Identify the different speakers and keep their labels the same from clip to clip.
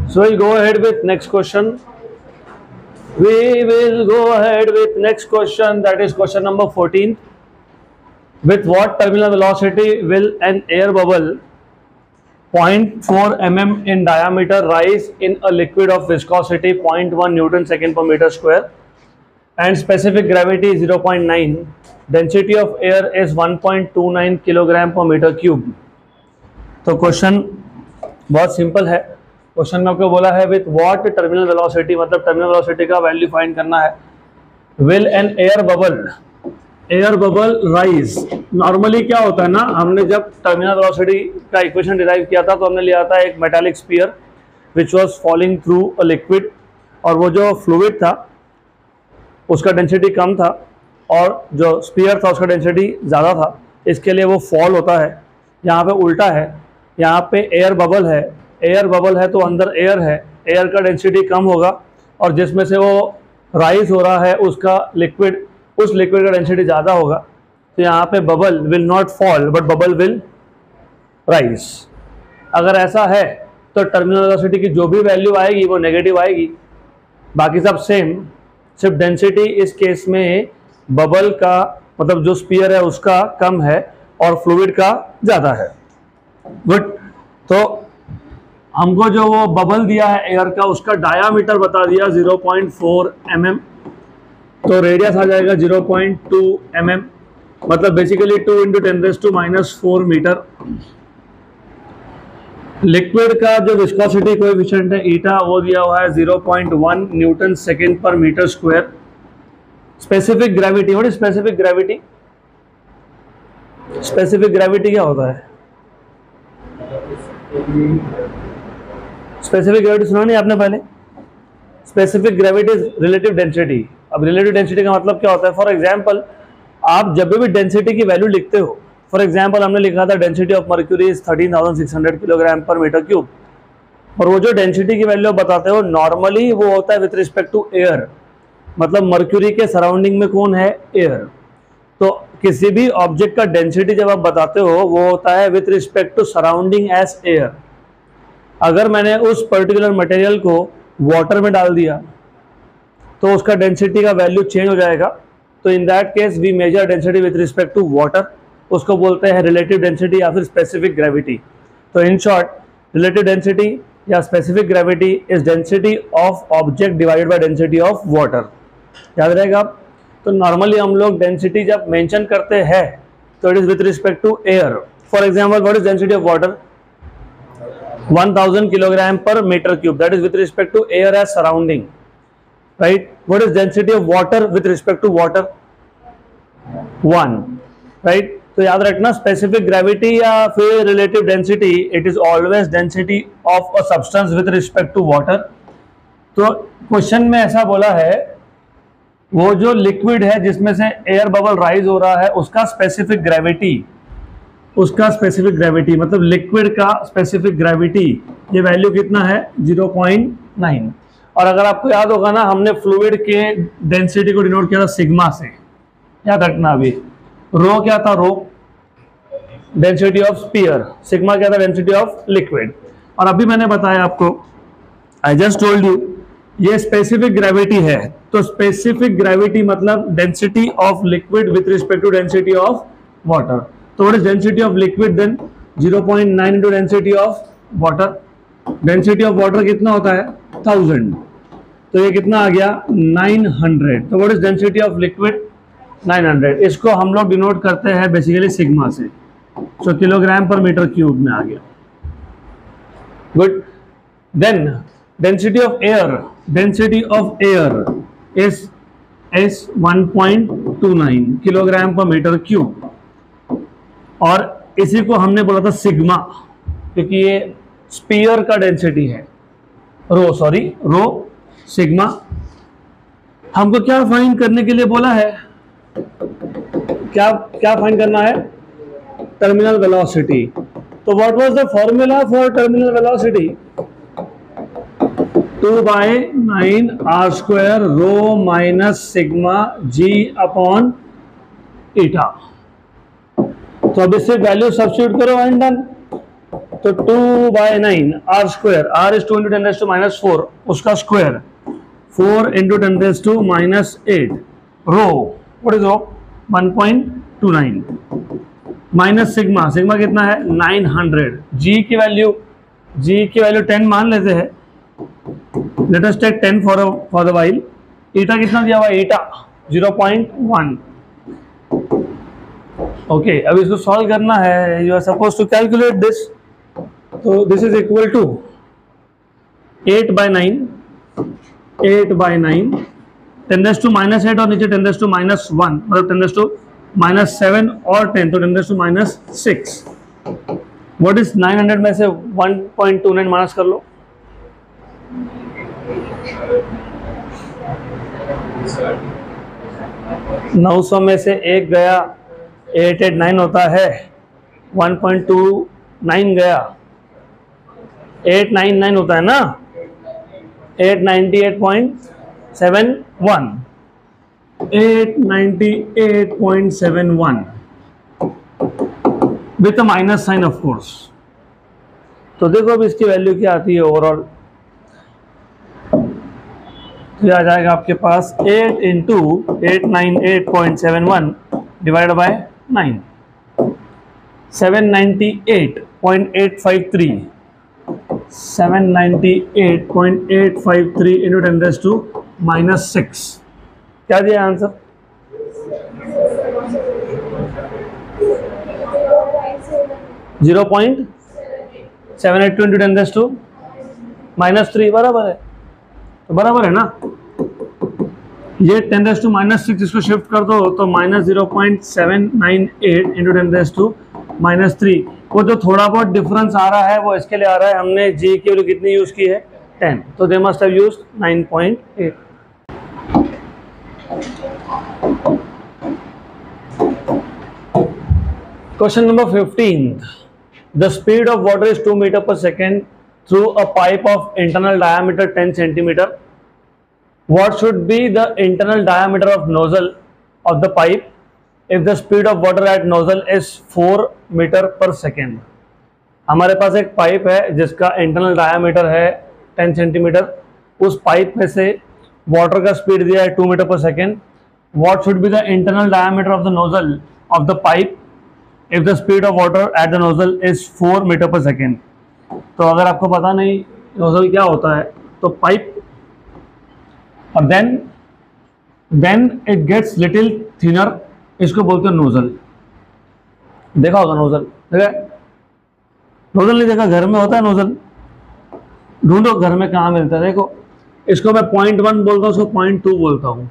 Speaker 1: So we'll go ahead with next question. We will go ahead with next question, that is question number 14. With what terminal velocity will an air bubble 0.4 mm in diameter rise in a liquid of viscosity 0.1 Newton second per meter square and specific gravity 0.9, density of air is 1.29 kilogram per metre cube. तो question बहुत simple है। Question में आपको बोला है with what terminal velocity, मतलब terminal velocity का value find करना है। Will an air bubble rise. Normally क्या होता है ना, हमने जब टर्मिनल वेलोसिटी का इक्वेशन डिराइव किया था तो हमने लिया था एक metallic sphere which was falling through a liquid, और वो जो फ्लूइड था उसका डेंसिटी कम था और जो स्फीयर था उसका डेंसिटी ज़्यादा था, इसके लिए वो फॉल होता है। यहाँ पे उल्टा है, यहाँ पे एयर बबल है तो अंदर एयर है, एयर का डेंसिटी कम होगा और जिसमें से वो राइज हो रहा है उसका लिक्विड, उस लिक्विड का डेंसिटी ज़्यादा होगा। तो यहाँ पे bubble will not fall but bubble will rise. अगर ऐसा है तो टर्मिनल वेलोसिटी की जो भी वैल्यू आएगी वो नेगेटिव आएगी, बाकी सब सेम। सिर्फ डेंसिटी इस केस में बबल का, मतलब जो स्फीयर है उसका कम है और फ्लूइड का ज़्यादा है। गुड। तो हमको जो वो बबल दिया है एयर का उसका डायामीटर बता दिया 0.4 mm, तो रेडियस आ जाएगा 0.2 mm, मतलब बेसिकली 2 × 10⁻⁴ मीटर। लिक्विड का जो विस्कोसिटी कोएफिशिएंट है ईटा वो दिया हुआ है 0.1 न्यूटन सेकेंड पर metre square. Specific gravity, what is specific gravity? Specific gravity क्या होता है? स्पेसिफिक ग्रेविटी सुना नहीं आपने पहले? Specific gravity is relative density. अब रिलेटिव डेंसिटी का मतलब क्या होता है? फॉर एग्जांपल आप जब भी डेंसिटी की वैल्यू लिखते हो, फॉर एग्जांपल हमने लिखा था density of mercury is 13,600 kilogram per metre cube, और वो जो डेंसिटी की वैल्यू बताते हो नॉर्मली वो होता है विथ रिस्पेक्ट टू एयर, मतलब मर्क्यूरी के सराउंडिंग में कौन है? एयर। तो किसी भी ऑब्जेक्ट का डेंसिटी जब आप बताते हो वो होता है with respect to surrounding as air. अगर मैंने उस पर्टिकुलर मटेरियल को वाटर में डाल दिया तो उसका डेंसिटी का वैल्यू चेंज हो जाएगा। तो in that case we measure density with respect to water, उसको बोलते हैं रिलेटिव डेंसिटी या फिर स्पेसिफिक ग्रेविटी। तो इन शॉर्ट रिलेटिव डेंसिटी या specific gravity is density of object divided by density of water. याद रहेगा आप? तो नॉर्मली हम लोग डेंसिटी जब मेंशन करते हैं तो it is with respect to air. For example what is density of water? 1000 kilogram per metre cube, that is with respect to air as surrounding, right? What is density of water with respect to water? 1, right? तो याद रखना specific gravity या फिर relative density, it is always density of a substance with respect to water. तो question में ऐसा बोला है वो जो लिक्विड है जिसमें से एयर बबल राइज हो रहा है उसका स्पेसिफिक ग्रेविटी, मतलब लिक्विड का स्पेसिफिक ग्रेविटी, ये वैल्यू कितना है? 0.9। और अगर आपको याद होगा ना, हमने फ्लूइड के डेंसिटी को डिनोट किया था सिग्मा से, याद रखना। अभी रो क्या था? Rho density of sphere, sigma क्या था? Density of liquid. और अभी मैंने बताया आपको, आई जस्ट टोल्ड यू, ये स्पेसिफिक ग्रेविटी है। तो स्पेसिफिक ग्रेविटी मतलब density of liquid with respect to density of water. तो what is density of liquid then? 0.9 into density of water. Density of water कितना होता है? 1000। तो ये कितना आ गया? 900। तो what is density of liquid? 900। इसको हम लोग डिनोट करते हैं बेसिकली सिग्मा से। So kilogram per metre cube में आ गया। Good. Then density of air is 1.29 kilogram per metre cube, और इसी को हमने बोला था सिग्मा, क्योंकि ये स्फीयर का डेंसिटी है। रो सिग्मा। हमको क्या फाइंड करने के लिए बोला है? क्या फाइंड करना है? Terminal velocity. तो what was the formula for terminal velocity? 2/9r² rho minus sigma g upon eta. तो अब इससे वैल्यू सब्स्टिट्यूट करो एंड डन। तो 2/9 r square, r is 2 into 10⁻⁻⁴ उसका square 4 into 10⁻⁻8 rho, what is rho 1.29 minus sigma, sigma कितना है 900, g की value 10 मान लेते हैं, let us take 10 for the while, eta कितना दिया हुआ है, ईटा 0.1। ओके, अब इसको सॉल्व करना है, you are suppose to calculate this, तो दिस इज इक्वल टू 8/9 10⁻⁻8 और नीचे 10⁻⁻1 मतलब 10⁻⁻7 और 10 तो 10⁻⁻6। व्हाट इज 900 में से 1.29 माइनस कर लो, नौ सौ में से एक गया 889 होता है, 1.29 गया 899 होता है ना, 898.71 898.71 with a minus sign of course. तो देखो अब इसकी वैल्यू क्या आती है ओवरऑल, तो आ जाएगा आपके पास 8 इंटू 898.71 डिवाइड बाय 9, 798.853 798.853 इंटू 10⁻⁻6 क्या दिया आंसर, जीरो 0.782 इंटू 10⁻⁻3 बराबर है, तो बराबर है ना, ये 10⁻⁻6 इसको शिफ्ट कर दो तो -0.798 इंटू 10⁻⁻3, वो जो थोड़ा बहुत डिफरेंस आ रहा है वो इसके लिए आ रहा है, हमने जी की वैल्यू कितनी यूज की है 10, तो they must have used 9.8। Question number 15, the speed of water is 2 metre per second through a pipe of internal diameter 10 centimetre, what should be the internal diameter of nozzle of the pipe if the speed of water at nozzle is 4 metre per second. हमारे पास एक pipe है जिसका internal diameter है 10 centimetre, उस pipe में से water का speed दिया है 2 metre per second, what should be the internal diameter of the nozzle of the pipe if the speed of water at the nozzle is 4 metre per second. तो अगर आपको पता नहीं नोजल क्या होता है, तो पाइप और then it gets little thinner, इसको बोलते हैं नोजल। देखा होगा नोजल, देखा नोजल नहीं देखा, घर में होता है नोजल, ढूंढो घर में कहाँ मिलता है, देखो इसको मैं 0.1 बोलता हूँ, उसको 0.2 बोलता हूँ।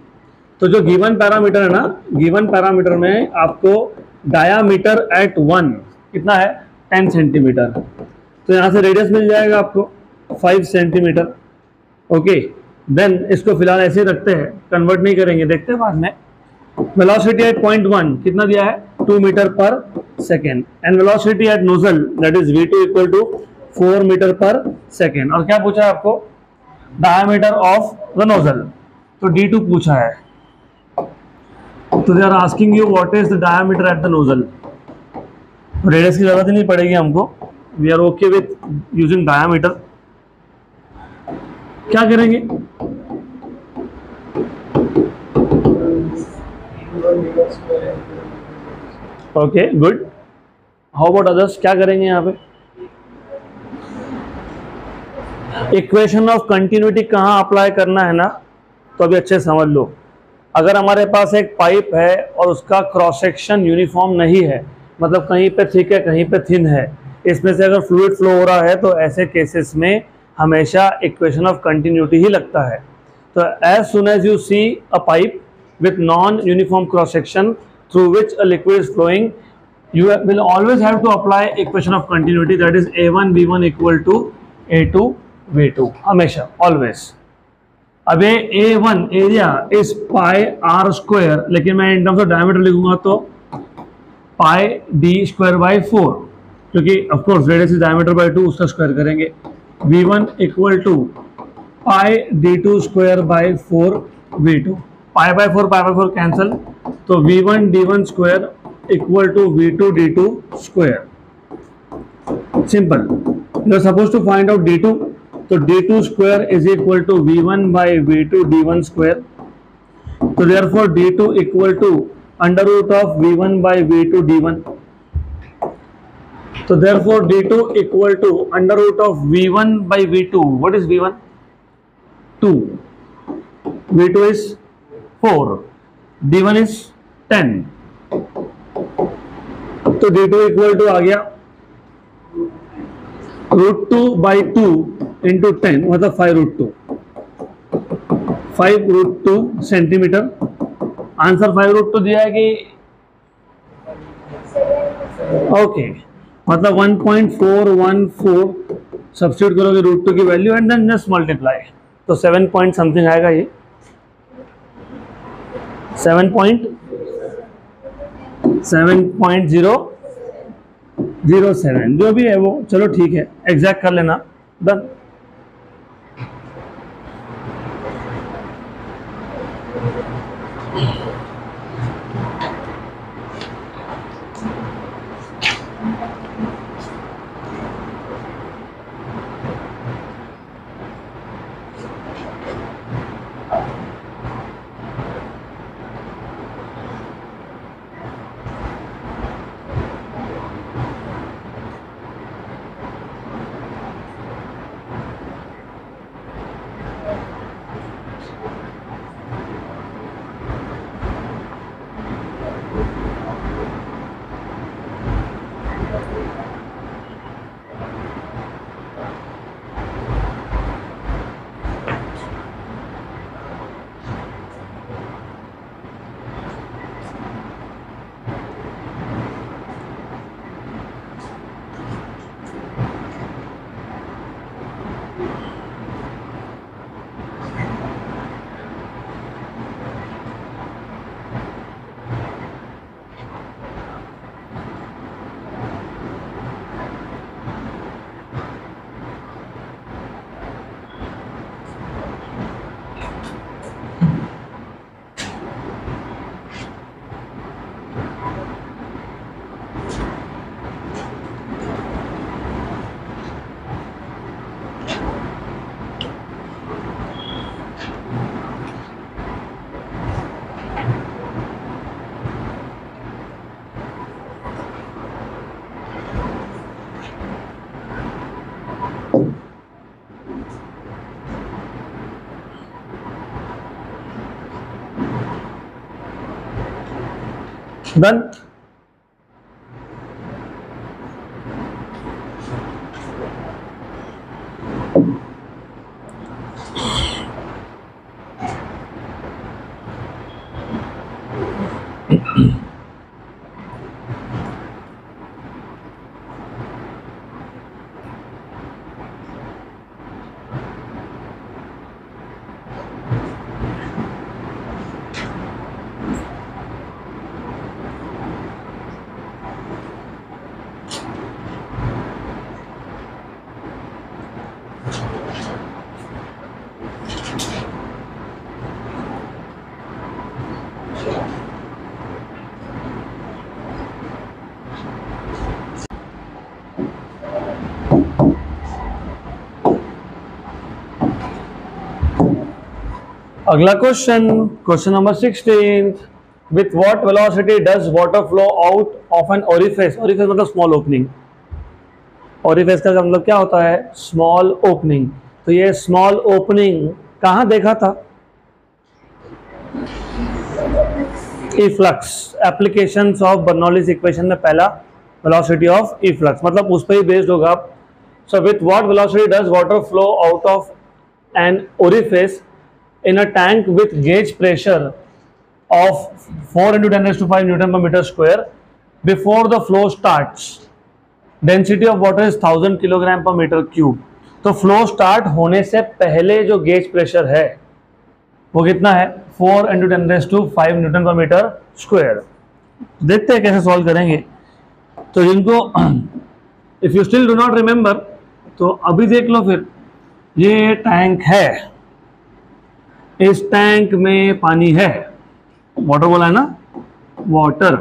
Speaker 1: तो जो गिवन पैरामीटर है ना, गिवन पैरामीटर में आपको डायामीटर एट 1 कितना है 10 सेंटीमीटर, तो यहाँ से रेडियस मिल जाएगा आपको 5 सेंटीमीटर। ओके, देन इसको फिलहाल ऐसे ही रखते हैं, कन्वर्ट नहीं करेंगे, देखते हैं बाद में। वेलोसिटी एट 0.1 कितना दिया है 2 metre per second, and velocity at nozzle that is v2 equal to 4 metre per second. और क्या पूछा है आपको, डायमीटर ऑफ द नोजल, तो d2 पूछा है, तो they are asking you what is the diameter at the nozzle. Radius की जरूरत ही नहीं पड़ेगी हमको, we are okay with using diameter. क्या करेंगे, okay good, how about others, क्या करेंगे यहाँ पे, इक्वेशन ऑफ कंटिन्यूटी कहाँ अप्लाई करना है ना, तो अभी अच्छे समझ लो। अगर हमारे पास एक पाइप है और उसका क्रॉस सेक्शन यूनिफॉर्म नहीं है, मतलब कहीं पे थिक है कहीं पे थिन है, इसमें से अगर फ्लूइड फ्लो हो रहा है, तो ऐसे केसेस में हमेशा इक्वेशन ऑफ कंटिन्यूटी ही लगता है। तो as soon as you see a pipe with non uniform cross section through which a liquid is flowing, you will always have to apply equation of continuity, that is a1 v1 equal to a2 v2, हमेशा always। अब ये a1 area is pi r square, लेकिन मैं in terms of diameter लिखूंगा तो पाई d square by 4, क्योंकि of course radius is diameter by 2, उसका square करेंगे। v1 equal to pi d2 square by 4 v2, pi by 4 cancel, तो v1 d1 square equal to v2 d2 square. Simple, you are suppose to find out d2, तो d2 square is equal to v1 by v2 d1 square, तो therefore d2 equal to under root of v1 by v2 d1, तो therefore d2 equal to under root of v1 by v2, what is v1? 2, v2 is 4, d1 is 10, तो d2 equal to आ गया √2 by 2 into 10, मतलब 5√2, 5√2 centimetre. Answer 5√2 दिया है कि okay, मतलब 1.414 substitute करोगे √2 की value and then just multiply, तो 7 पॉइंट समथिंग आएगा, ये 7.007 जो भी है वो, चलो ठीक है, एग्जैक्ट कर लेना, डन। डन। अगला question, question number 16, with what velocity does water flow out of an orifice? Orifice मतलब स्मॉल ओपनिंग, ओरिफिस का मतलब क्या होता है? Small opening. तो ये स्मॉल ओपनिंग कहाँ देखा था? Efflux, applications of Bernoulli's equation में पहला वेलोसिटी ऑफ इफ्लक्स, मतलब उस पर ही बेस्ड होगा। So with what velocity does water flow out of an orifice in a tank with gauge pressure of 4 into 10 raised to 5 Newton per meter square before the flow starts, density of water is 1000 kilogram per meter cube। तो flow start होने से पहले जो gauge pressure है वो कितना है? 4 into 10 raised to 5 Newton per meter square। देखते हैं कैसे सॉल्व करेंगे। तो जिनको if you still do not remember तो अभी देख लो फिर। ये टैंक है, इस टैंक में पानी है, वाटर बोला है ना, water.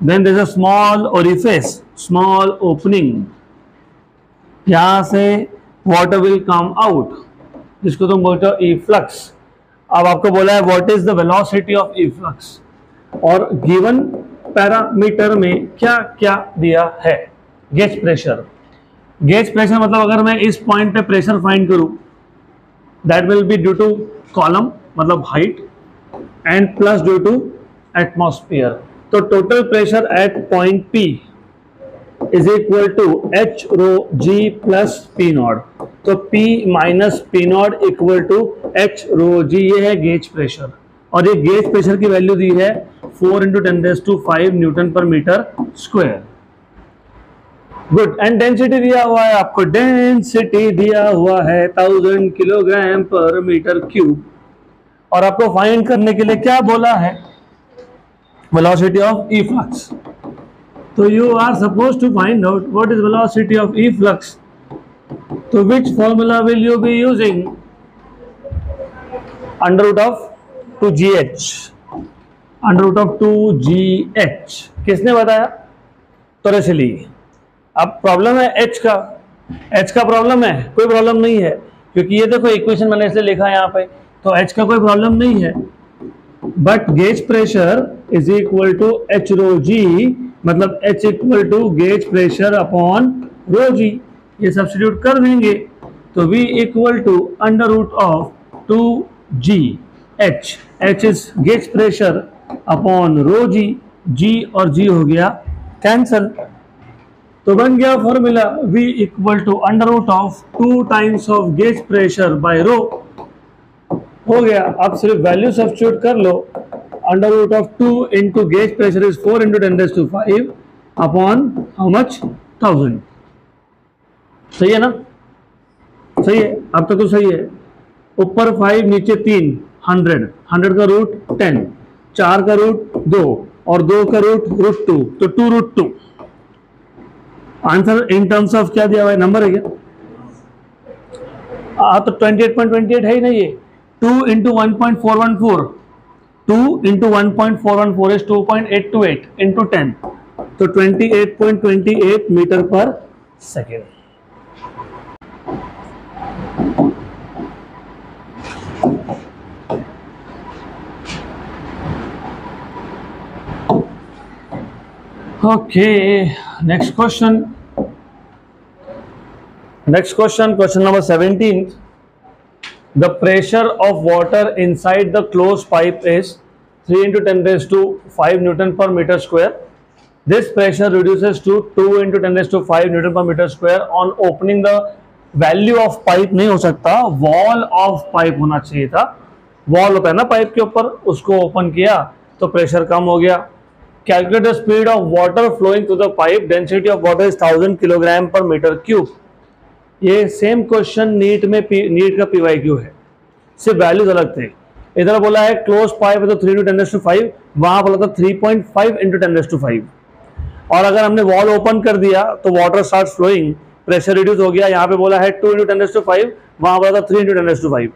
Speaker 1: Then there is a small orifice, small opening, यहां से वाटर विल कम आउट, जिसको तुम बोलते हो ई फ्लक्स। अब आपको बोला है what is the velocity of E flux, और गिवन पैरामीटर में क्या क्या दिया है। गेज प्रेशर, गेज प्रेशर मतलब अगर मैं इस पॉइंट पे प्रेशर फाइंड करूं, that will be due to column मतलब height and plus due to atmosphere. तो total pressure at point P is equal to h rho g plus p naught. तो P minus p naught equal to h rho g, ये है gauge pressure. और ये gauge pressure की value दी है 4 × 10⁵ newton per metre square. Good. And density दिया हुआ है आपको, डेंसिटी दिया हुआ है 1000 किलोग्राम पर मीटर क्यूब। और आपको फाइंड करने के लिए क्या बोला है, वेलोसिटी ऑफ ई फ्लक्स। तो you are suppose to find out what is velocity of efflux. तो which formula will you be using, under root of 2gh, under root of 2gh। किसने बताया, तो चलिए अब प्रॉब्लम है h का, h का प्रॉब्लम है, कोई प्रॉब्लम नहीं है क्योंकि ये देखो इक्वेशन मैंने इसलिए लिखा है यहाँ पे, तो h का कोई प्रॉब्लम नहीं है। But gauge pressure is equal to h rho g, मतलब h equal to gauge pressure upon rho g, ये सब्स्टिट्यूट कर देंगे तो v equal to under root of 2gh, h is gauge pressure upon rho g, g और g हो गया cancel. तो बन गया formula v equal to under root of 2 times of gauge pressure by rho, हो गया। अब सिर्फ वैल्यू सब्स्टिट्यूट कर लो, under root of 2 into gauge pressure is 4 × 10⁵ upon how much 1000। सही है ना, सही है, अब तक तो सही है। ऊपर 5 नीचे 3, 100, 100 का रूट 10, 4 का रूट 2 और 2 का रूट √2, तो 2√2। आंसर इन टर्म्स ऑफ क्या दिया हुआ है, नंबर है क्या, तो 28.28 है ही नहीं, ये 2 × 1.414, 2 × 1.414 इज 2.828 इंटू 10, तो 28.28 metre per second. Okay, next question. Next question, question number 17. The pressure of water inside the closed pipe is 3 × 10⁵ Newton per meter square. This pressure reduces to 2 × 10⁵ Newton per meter square on opening the value of pipe नहीं हो सकता, wall of pipe होना चाहिए था। wall होता है ना pipe के ऊपर, उसको ओपन किया तो प्रेशर कम हो गया। Calculate the speed of water flowing through the pipe. Density of water is 1000 kilogram per metre cube. ये सेम क्वेश्चन नीट में नीट का PYQ है, सिर्फ वैल्यूज अलग थे। इधर बोला है क्लोज पाइप है तो 3 × 10⁵, वहां बोला था 3.5 × 10⁵। और अगर हमने वॉल ओपन कर दिया तो water start flowing, pressure reduce हो गया। यहाँ पे बोला है 2 × 10⁵, वहां बोला था 3 × 10⁵।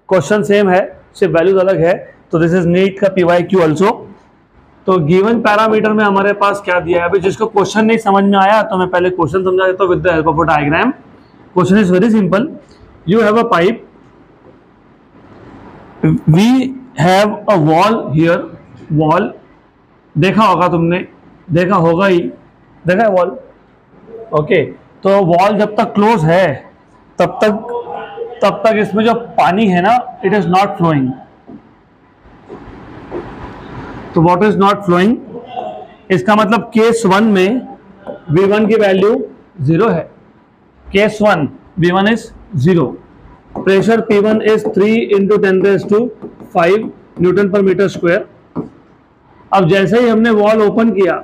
Speaker 1: क्वेश्चन सेम है, सिर्फ वैल्यूज अलग है। तो दिस इज नीट का PYQ ऑल्सो। तो गिवन पैरामीटर में हमारे पास क्या दिया है, अभी जिसको क्वेश्चन नहीं समझ में आया तो मैं पहले क्वेश्चन समझा देता हूं with the help of a diagram. Question is very simple, you have a pipe, we have a wall here, wall देखा होगा तुमने, देखा होगा ही, देखा है वॉल, ओके। तो वॉल जब तक क्लोज है तब तक इसमें जो पानी है ना, इट इज नॉट फ्लोइंग, तो वाटर इज नॉट फ्लोइंग। इसका मतलब केस 1 में V1 की वैल्यू 0 है, case 1 V1 is 0, pressure P1 is 3 × 10⁵ newton per metre square. अब जैसे ही हमने वॉल ओपन किया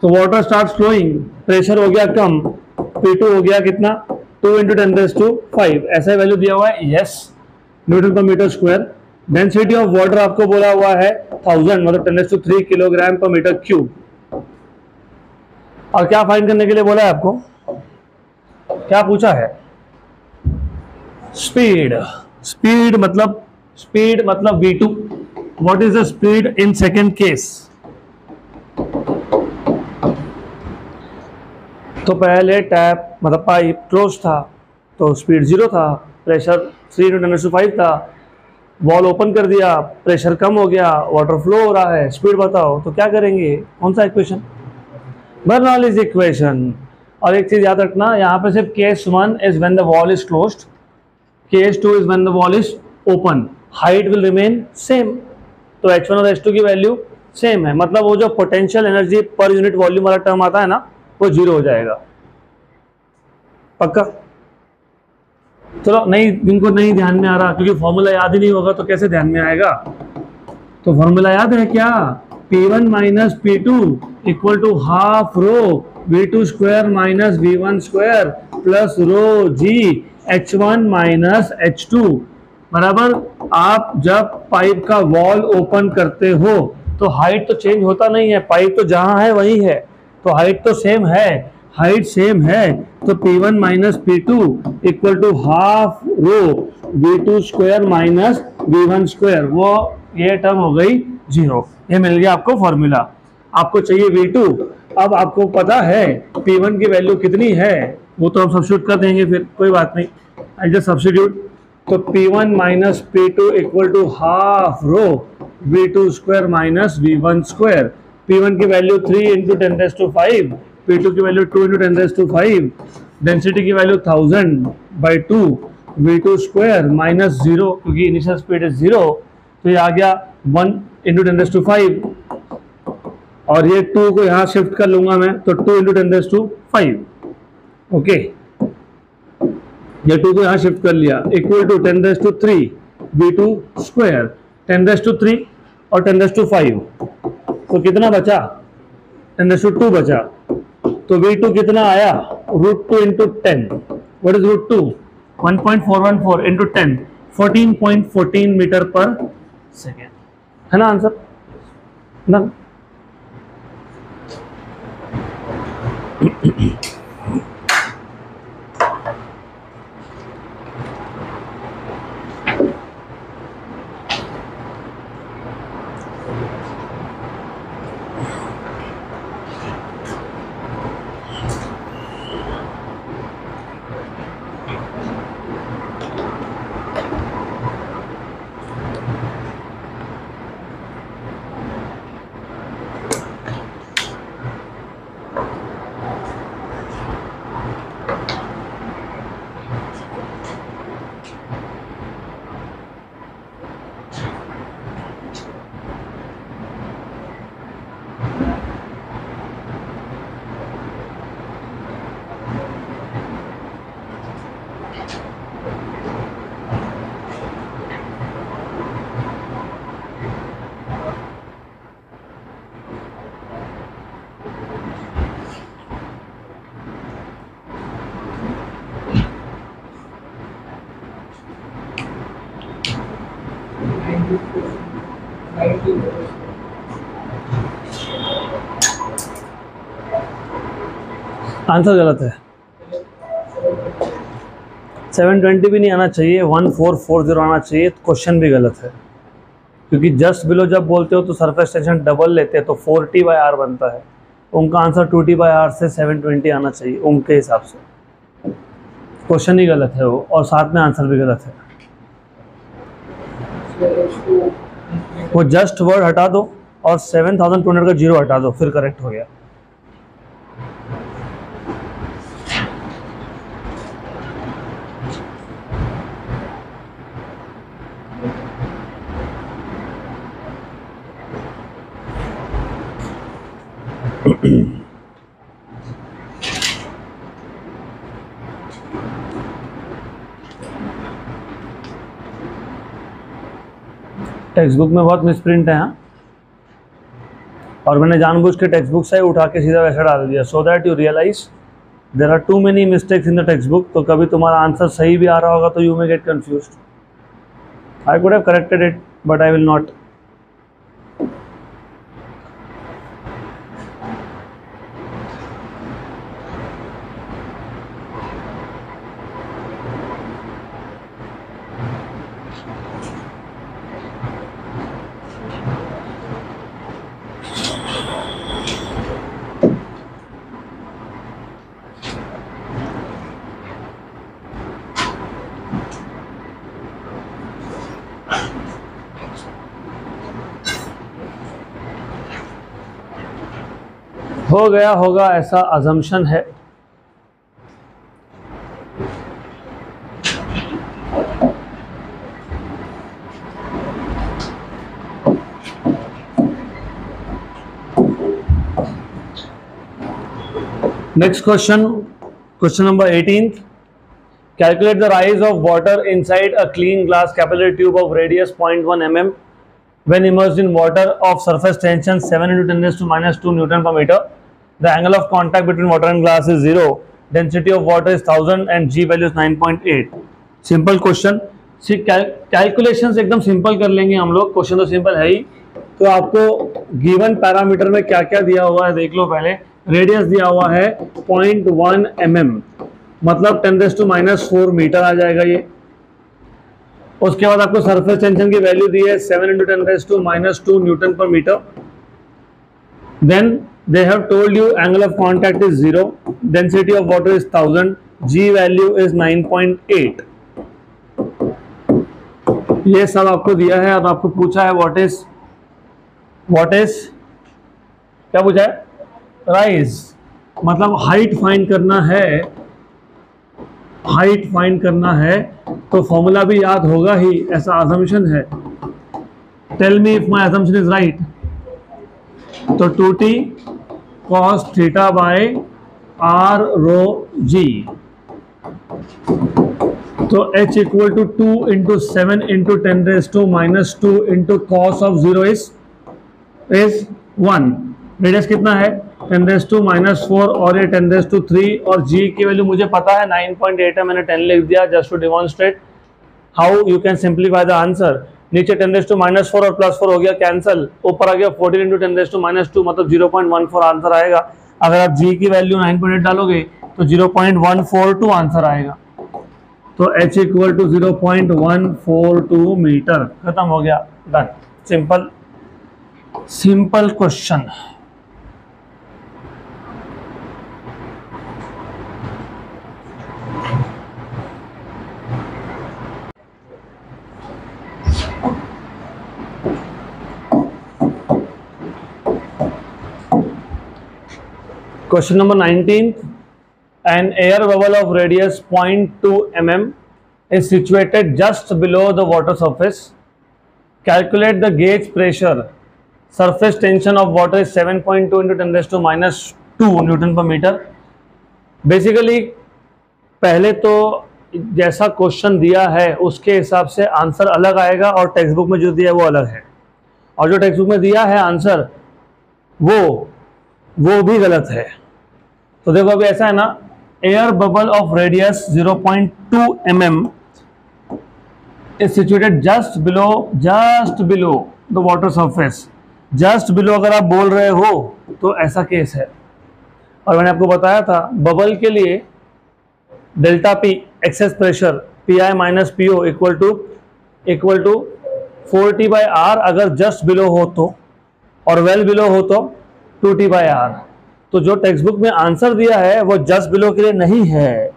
Speaker 1: तो वाटर स्टार्ट फ्लोइंग, प्रेशर हो गया कम, P2 हो गया कितना 2 × 10⁵, ऐसा वैल्यू दिया हुआ है, yes, newton per metre square. Density of water आपको बोला हुआ है 1000, मतलब 10⁵ किलोग्राम पर मीटर क्यूब। और क्या फाइंड करने के लिए बोला है आपको, क्या पूछा है, स्पीड। स्पीड मतलब V2। What is the speed in second case, तो पहले टैप मतलब पाइप क्लोज था तो स्पीड 0 था, प्रेशर 3 × 10⁵ था। वॉल ओपन कर दिया, प्रेशर कम हो गया, वाटर फ्लो हो रहा है, स्पीड बताओ। तो क्या करेंगे, कौन सा इक्वेशन, बर्नौलीज इक्वेशन। और एक चीज याद रखना, यहाँ पे सिर्फ case 1 is when the wall is closed, case 2 is when the wall is open, height will remain same. तो h1 और h2 की वैल्यू सेम है, मतलब वो जो potential energy per unit volume वाला टर्म आता है ना, वो 0 हो जाएगा। पक्का? चलो, नहीं जिनको नहीं ध्यान में आ रहा, क्योंकि फॉर्मूला याद ही नहीं होगा तो कैसे ध्यान में आएगा। तो फॉर्मूला याद है क्या, P1 - P2 equal to half rho V2 square minus V1 square plus rho G H1 - H2 बराबर। आप जब पाइप का वॉल ओपन करते हो तो हाइट तो चेंज होता नहीं है, पाइप तो जहां है वही है, तो हाइट तो सेम है, हाइट सेम है। तो P1 - P2 equal to half rho V2 square minus V1 square, वो ये टर्म हो गई 0। ये मिल गया आपको फॉर्मूला। आपको चाहिए V2, अब आपको पता है P1 की वैल्यू कितनी है, वो तो हम सब्स्टिट्यूट कर देंगे, फिर कोई बात नहीं, आई जस्ट सब्स्टिट्यूट। तो P1 - P2 equal to half rho V2 square minus V1 square. P1 की वैल्यू 3 × 10⁵, P2 की वैल्यू 2 × 10⁵, डेंसिटी की वैल्यू 1000/2 V2 स्क्वायर माइनस 0, क्योंकि इनिशियल स्पीड इज 0, तो ये आ गया 1 × 10⁵, और ये 2 को यहाँ शिफ्ट कर लूंगा मैं, तो 2 × 10⁵। ओके, ये 2 को यहाँ शिफ्ट कर लिया, इक्वल टू 10⁵ V2 स्क्वायर, 10⁵ और 10⁵, तो कितना बचा, 10⁵2 बचा। तो V2 कितना आया, √2 × 10, what is √2, 1.414 × 10, 14.14 metre per second, है ना आंसर ना। आंसर गलत है, 720 भी नहीं आना चाहिए, 1440 आना चाहिए। क्वेश्चन भी गलत है, क्योंकि जस्ट बिलो जब बोलते हो तो सरफेस टेंशन डबल लेते हैं, तो 4T/r बनता है। उनका आंसर 2T/r से 720 आना चाहिए उनके हिसाब से। क्वेश्चन ही गलत है वो, और साथ में आंसर भी गलत है। वो जस्ट वर्ड हटा दो और 7200 का 0 हटा दो, फिर करेक्ट हो गया। टेक्स्ट बुक में बहुत मिसप्रिंट है, हाँ, और मैंने जानबूझ के टेक्स्ट बुक से उठा के सीधा वैसा डाल दिया, so that you realise there are too many mistakes in the text book. तो कभी तुम्हारा आंसर सही भी आ रहा होगा तो you may gate confused. I could have corrected it but I will not. हो गया होगा ऐसा अजम्पशन है। Next question, question number 18th. Calculate the rise of water inside a clean glass capillary tube of radius 0.1 mm when immersed in water of surface tension 7 into 10 raised to minus 2 Newton per meter. The angle of contact between water and glass is 0. Density of water is 1000 and G value is 9.8. Simple question. Calculations एकदम simple कर लेंगे हम लोग, question तो simple है ही। तो आपको given parameter में क्या क्या दिया हुआ है देख लो पहले। रेडियस दिया हुआ है 0.1 mm, मतलब 10⁻⁻⁴ मीटर आ जाएगा ये। उसके बाद आपको सरफेस टेंशन की वैल्यू दी है 7 × 10⁻² newton per metre. Then they have told you angle of contact is 0, density of water is 1000, g value is 9.8। ये सब आपको दिया है। अब आपको पूछा है व्हाट इज क्या पूछा है? राइज, मतलब हाइट फाइंड करना है। हाइट फाइंड करना है तो फॉर्मूला भी याद होगा ही, ऐसा अजम्पशन है। Tell me if my assumption is right. तो 2t cos theta by r rho g, तो h equal to 2 × 7 × 10⁻² into cos of 0 is 1। Radius कितना है? 10⁻⁴ और ये 10⁻³ और g की वैल्यू मुझे पता है 9.8 है, मैंने 10 लिख दिया just to demonstrate how you can simplify the answer. नीचे 10⁻⁴ और +4 हो गया कैंसल, ऊपर आ गया 14 × 10⁻², मतलब 0.14 आंसर आएगा। अगर आप g की वैल्यू 9.8 डालोगे तो 0.142 आंसर आएगा। तो h इक्वल टू 0.142 मीटर। खत्म हो गया, done. Simple question. Question number 19. An air bubble of radius 0.2 mm is situated just below the water surface. Calculate the gauge pressure. Surface tension of water is 7.2 × 10⁻² Newton per meter. Basically पहले तो जैसा question दिया है उसके हिसाब से answer अलग आएगा और टेक्स्ट बुक में जो दिया है वो अलग है, और जो टेक्स्ट बुक में दिया है आंसर वो भी गलत है। तो देखो अभी ऐसा है ना, air bubble of radius 0.2 mm is situated just below the water surface. Just below अगर आप बोल रहे हो तो ऐसा केस है। और मैंने आपको बताया था बबल के लिए delta P excess pressure P I minus P O equal to 4t/r अगर जस्ट बिलो हो तो, और वेल बिलो हो तो 2t/r। तो जो टेक्स्ट बुक में आंसर दिया है वो जस्ट बिलो के लिए नहीं है,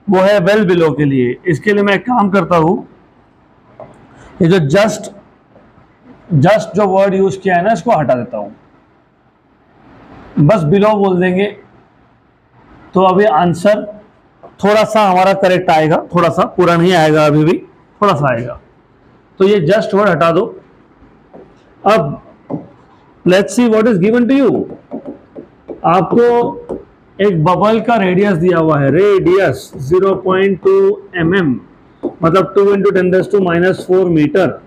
Speaker 1: वो है वेल बिलो के लिए। इसके लिए मैं एक काम करता हूं, ये जो जस्ट जो वर्ड यूज किया है ना इसको हटा देता हूं, बस बिलो बोल देंगे तो अभी आंसर थोड़ा सा हमारा करेक्ट आएगा, थोड़ा सा, पूरा नहीं आएगा, अभी भी थोड़ा सा आएगा। तो ये जस्ट वर्ड हटा दो। अब let's see what is given to you. आपको एक बबल का रेडियस दिया हुआ है, रेडियस 0.2 mm, मतलब 2 × 10⁻⁴ मीटर।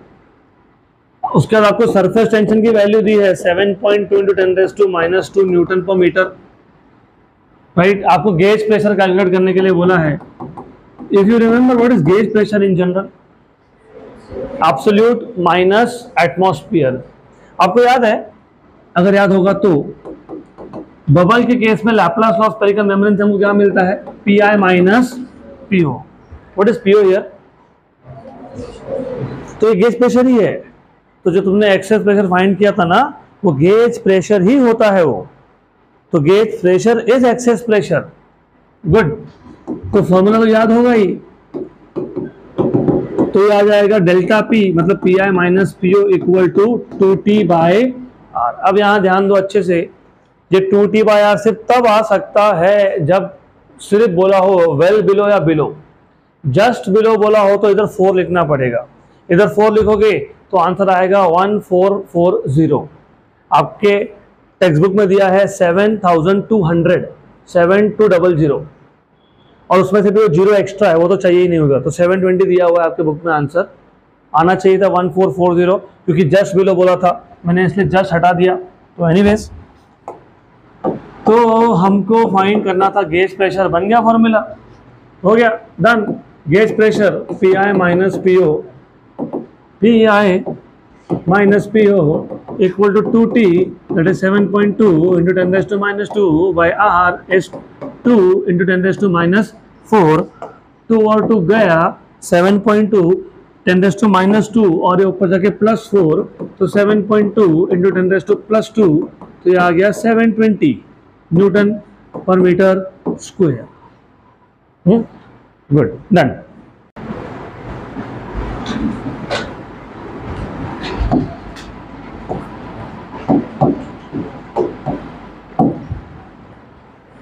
Speaker 1: उसके बाद आपको सरफेस टेंशन की वैल्यू दी है 7.2 × 10⁻² न्यूटन पर मीटर, राइट। आपको गेज प्रेशर कैलकुलेट करने के लिए बोला है। If you remember what is gauge pressure in general, absolute minus atmosphere. आपको याद है, अगर याद होगा तो बबल के केस में लैप्लास ऑफ स्फेरिकल मेम्ब्रेन से हमको क्या मिलता है? P I minus P O. What is P O here? तो ये गेज प्रेशर ही है। तो जो तुमने एक्सेस प्रेशर फाइंड किया था ना, वो गेज प्रेशर ही होता है वो। तो gauge pressure is excess pressure. Good. तो फॉर्मूला तो याद होगा ही, तो ये आ जाएगा डेल्टा पी मतलब P I minus P O equal to 2t by R. अब यहाँ ध्यान दो अच्छे से, ये 2t बाय आर सिर्फ तब आ सकता है जब सिर्फ बोला हो वेल बिलो या बिलो। जस्ट बिलो बोला हो तो इधर 4 लिखना पड़ेगा, इधर 4 लिखोगे तो आंसर आएगा 1440। आपके टेक्स्ट बुक में दिया है 7200, 7200, और उसमें से भी वो 0 एक्स्ट्रा है, वो तो चाहिए ही नहीं होगा, तो 720 दिया हुआ है आपके बुक में। आंसर आना चाहिए था 1440, क्योंकि जस्ट बिलो बोला था, मैंने इसलिए जस्ट हटा दिया। तो एनीवेज, तो हमको फाइंड करना था गेज प्रेशर। बन गया फॉर्मूला, हो गया, done. Gauge pressure P I minus P O, P I minus P O equal to 2t, that is 7.2 into 10 raised to minus 2 by r is 2 into 10 raised to minus 4। 2 और 2 गया, 7.2 10 raised to minus 2 और ये ऊपर जाके plus 4, तो 7.2 into 10 raised to plus 2, तो ये आ गया 720 newton per metre square. Good, done.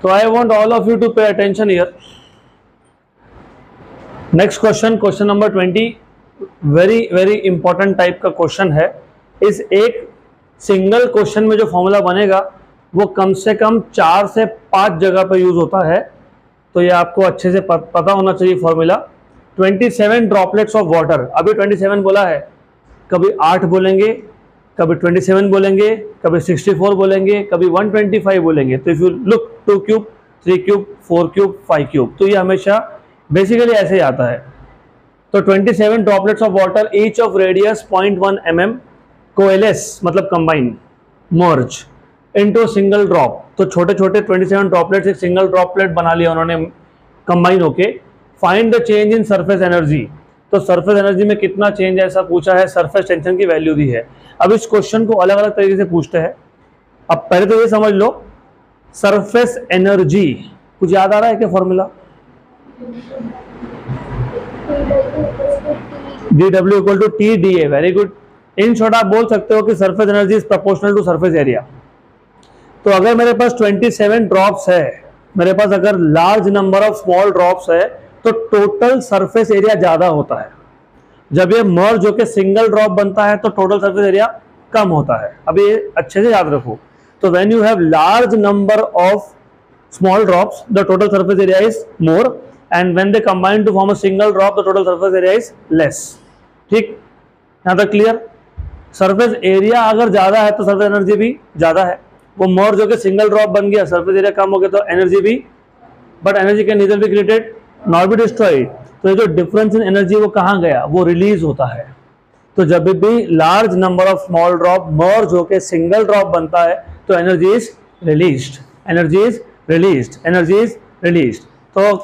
Speaker 1: So I want all of you to pay attention here. Next question, question number 20, very important type का question है। इस एक सिंगल क्वेश्चन में जो फॉर्मूला बनेगा वो कम से कम 4 से 5 जगह पर यूज होता है, तो ये आपको अच्छे से पता होना चाहिए फॉर्मूला। 27 ड्रॉपलेट्स ऑफ वाटर, अभी 27 बोला है, कभी 8 बोलेंगे, कभी 27 बोलेंगे, कभी 64 बोलेंगे, कभी 125 बोलेंगे। तो if you look 2 cube, 3 cube, 4 cube, 5 cube, तो ये हमेशा बेसिकली ऐसे ही आता है। तो 27 droplets of water each of radius 0.1 mm कोएलेस मतलब combine, merge into single drop. तो छोटे छोटे 27 ड्रॉपलेट्स एक सिंगल ड्रॉपलेट बना लिया उन्होंने कंबाइन होके। Find the change in surface energy, तो सरफेस एनर्जी में कितना चेंज है ऐसा पूछा है, सरफेस टेंशन की वैल्यू दी है। अब इस क्वेश्चन को अलग अलग तरीके से पूछते हैं। अब पहले तो ये समझ लो, सरफेस एनर्जी कुछ याद आ रहा है क्या formula? dW equal to T D A, very good. In short आप बोल सकते हो कि surface energy is proportional to surface area. तो अगर मेरे पास 27 ड्रॉप्स है, मेरे पास अगर large number of small drops है, तो टोटल सरफेस एरिया ज्यादा होता है। जब ये मर्ज होकर सिंगल ड्रॉप बनता है तो टोटल सरफेस एरिया कम होता है। अब ये अच्छे से याद रखो। तो when you have large number of small drops the total surface area is more, and when they combine to form a single drop the total surface area is less. ठीक, यहां तक क्लियर? सरफेस एरिया अगर ज्यादा है तो surface energy भी ज्यादा है। वो मर्ज होकर सिंगल ड्रॉप बन गया, सरफेस एरिया कम हो गया तो एनर्जी भी, but energy can neither be created not be destroyed. तो ये जो डिफरेंस इन एनर्जी वो कहाँ गया? वो रिलीज होता है। तो जब भी large number of small drop merge होकर सिंगल ड्रॉप बनता है तो energy is released, energy is released, energy is released. तो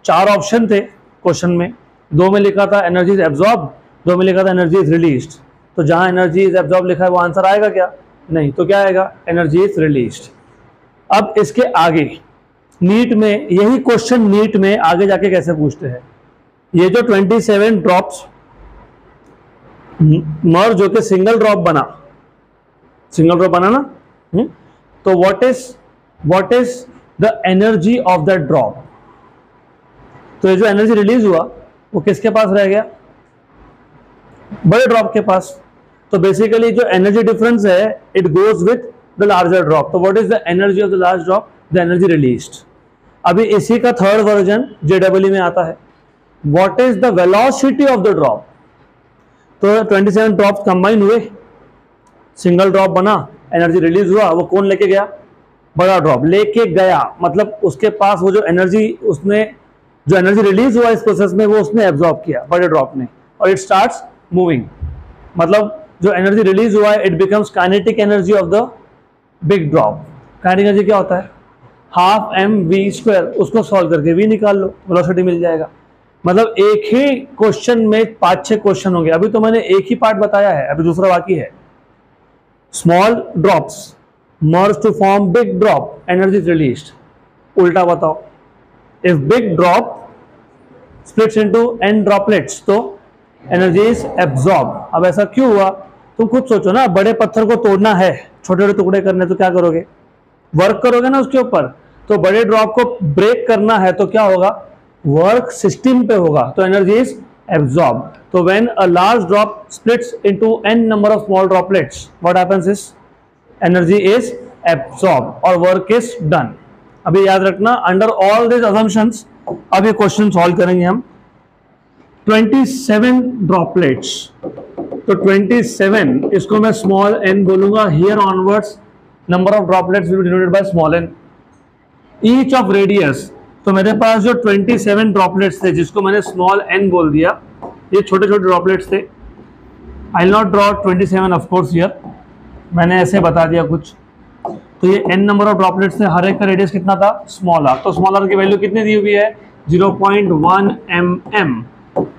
Speaker 1: 4 ऑप्शन थे क्वेश्चन में, 2 में लिखा था एनर्जी इज एब्जॉर्ब, 2 में लिखा था एनर्जी इज रिलीज्ड। तो जहां एनर्जी इज एब्जॉर्ब लिखा है वो आंसर आएगा क्या? नहीं, तो क्या आएगा? Energy is released. अब इसके आगे नीट में, यही क्वेश्चन नीट में आगे जाके कैसे पूछते हैं, ये जो 27 ड्रॉप्स मर्ज होके सिंगल ड्रॉप बना, सिंगल ड्रॉप बना ना, तो what is the energy of that drop? तो ये जो एनर्जी रिलीज हुआ वो किसके पास रह गया? बड़े ड्रॉप के पास। तो बेसिकली जो एनर्जी डिफरेंस है it goes with the larger drop. तो what is the energy of the large drop? The energy released. अभी इसी का थर्ड वर्जन जेडब्ल्यू में आता है, what is the velocity of the drop? तो 27 ड्रॉप्स कंबाइन हुए, सिंगल ड्रॉप बना, एनर्जी रिलीज हुआ, वो कौन लेके गया? बड़ा ड्रॉप लेके गया, मतलब उसके पास वो जो एनर्जी, उसने जो एनर्जी रिलीज हुआ इस प्रोसेस में वो उसने एब्जॉर्ब किया बड़े ड्रॉप ने, और इट स्टार्ट्स मूविंग। मतलब जो एनर्जी रिलीज हुआ है it becomes kinetic energy of the big drop. Kinetic energy क्या होता है? Half M V square. उसको सॉल्व करके वी निकाल लो, वेलोसिटी मिल जाएगा। मतलब एक ही क्वेश्चन में 5-6 क्वेश्चन होंगे। अभी तो मैंने एक ही पार्ट बताया है, अभी दूसरा बाकी है। Small drops merge to form big drop, energy released. उल्टा बताओ, if big drop splits into n droplets, तो एनर्जी इज एब्जॉर्ब। अब ऐसा क्यों हुआ, तुम खुद सोचो ना, बड़े पत्थर को तोड़ना है, छोटे छोटे टुकड़े करने, तो क्या करोगे, वर्क करोगे ना उसके ऊपर। तो बड़े ड्रॉप को ब्रेक करना है तो क्या होगा, वर्क सिस्टम पे होगा, तो एनर्जी इज एब्जॉर्ब। तो when a large drop splits into n number of small droplets, what happens is energy is absorb और वर्क इज डन। अभी याद रखना, अंडर ऑल दिस असम्पशंस अब ये क्वेश्चन सॉल्व करेंगे हम। 27 ड्रॉपलेट्स, तो 27 इसको मैं स्मॉल n बोलूंगा, here onwards number of droplets will be denoted by small n, each of radius. तो मेरे पास जो 27 ड्रॉपलेट्स थे जिसको मैंने स्मॉल n बोल दिया, ये छोटे छोटे ड्रॉपलेट्स थे। I will not draw 27 of course here, मैंने ऐसे बता दिया कुछ। तो ये n नंबर ऑफ ड्रॉपलेट्स थे, हर एक का रेडियस कितना था, स्मॉल r। तो स्मॉल r की वैल्यू कितनी दी हुई है, 0.1 mm,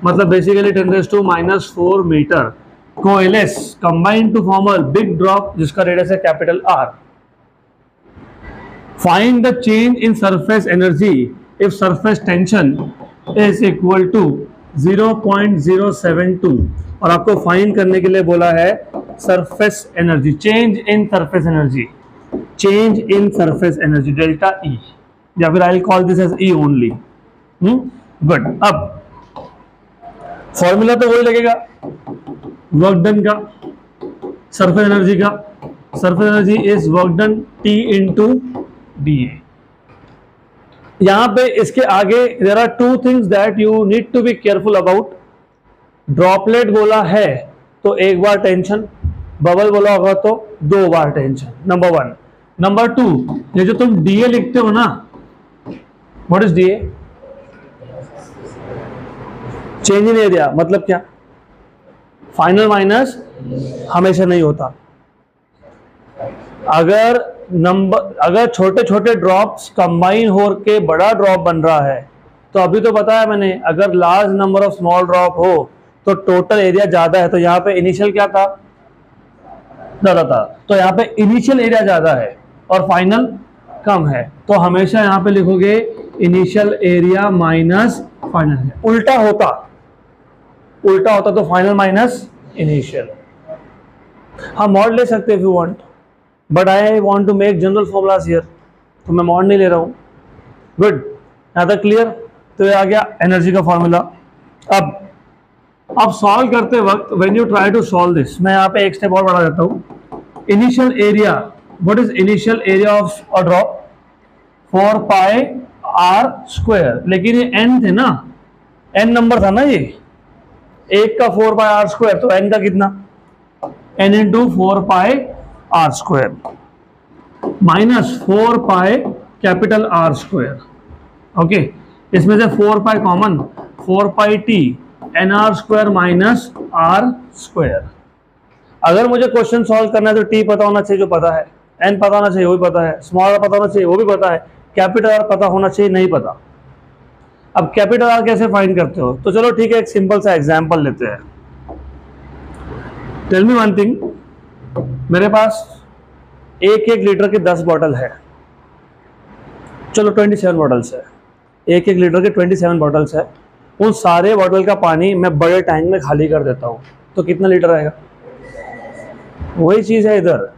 Speaker 1: मतलब basically 10⁻⁻⁴ metre. Coalesce combine to form a big drop जिसका रेडियस है capital R। Find the change in surface energy if surface tension is equal to 0.072, और आपको फाइंड करने के लिए बोला है surface energy, change in surface energy, change in surface energy delta E, या फिर I will call this as E only. Good. अब फॉर्मूला तो वही लगेगा वर्क डन का, सरफेस एनर्जी का। Surface energy is work done T into dA। यहां पे इसके आगे there are two things that you need to be careful about. Droplet बोला है तो एक बार टेंशन, बबल बोला होगा तो 2 बार टेंशन, नंबर 1। नंबर 2, ये जो तुम dA लिखते हो ना, what is dA, change in area, मतलब क्या, फाइनल माइनस हमेशा नहीं होता। अगर छोटे छोटे ड्रॉप्स कंबाइन हो के बड़ा ड्रॉप बन रहा है, तो अभी तो बताया मैंने, अगर large number of small drop हो तो टोटल एरिया ज्यादा है, तो यहाँ पे इनिशियल क्या था, ज्यादा था, तो यहाँ पे इनिशियल एरिया ज्यादा है और फाइनल कम है, तो हमेशा यहाँ पे लिखोगे इनिशियल एरिया माइनस फाइनल है। उल्टा होता तो फाइनल माइनस इनिशियल। हाँ मॉड ले सकते if you want, but I want to make general formulas here, तो मैं मॉड नहीं ले रहा हूँ। गुड, यहाँ तक क्लियर। तो ये आ गया एनर्जी का फॉर्मूला। अब सॉल्व करते वक्त when you try to solve this, मैं यहाँ पे एक स्टेप और बढ़ा देता हूँ। Initial area, what is initial area of a drop, 4πr², लेकिन ये n थे ना, n नंबर था ना, ये एक का 4πr², तो n का कितना, n into 4πr² minus 4π capital R²। Okay, इसमें से 4π common, 4πt nr² minus r²। अगर मुझे क्वेश्चन सॉल्व करना है तो t पता होना चाहिए जो पता है, n पता होना चाहिए वो भी पता है, स्मॉल r पता होना चाहिए वो भी पता है, कैपिटल R पता होना चाहिए नहीं पता। अब कैपिटल R कैसे फाइंड करते हो, तो चलो ठीक है, एक सिंपल सा एग्जांपल लेते हैं। टेल मी वन थिंग, मेरे पास 1 लीटर के 10 बॉटल है, चलो 27 बॉटल्स है, 1 लीटर के 27 बॉटल्स है, उन सारे बॉटल का पानी मैं बड़े टैंक में खाली कर देता हूँ, तो कितना लीटर आएगा, वही चीज है इधर,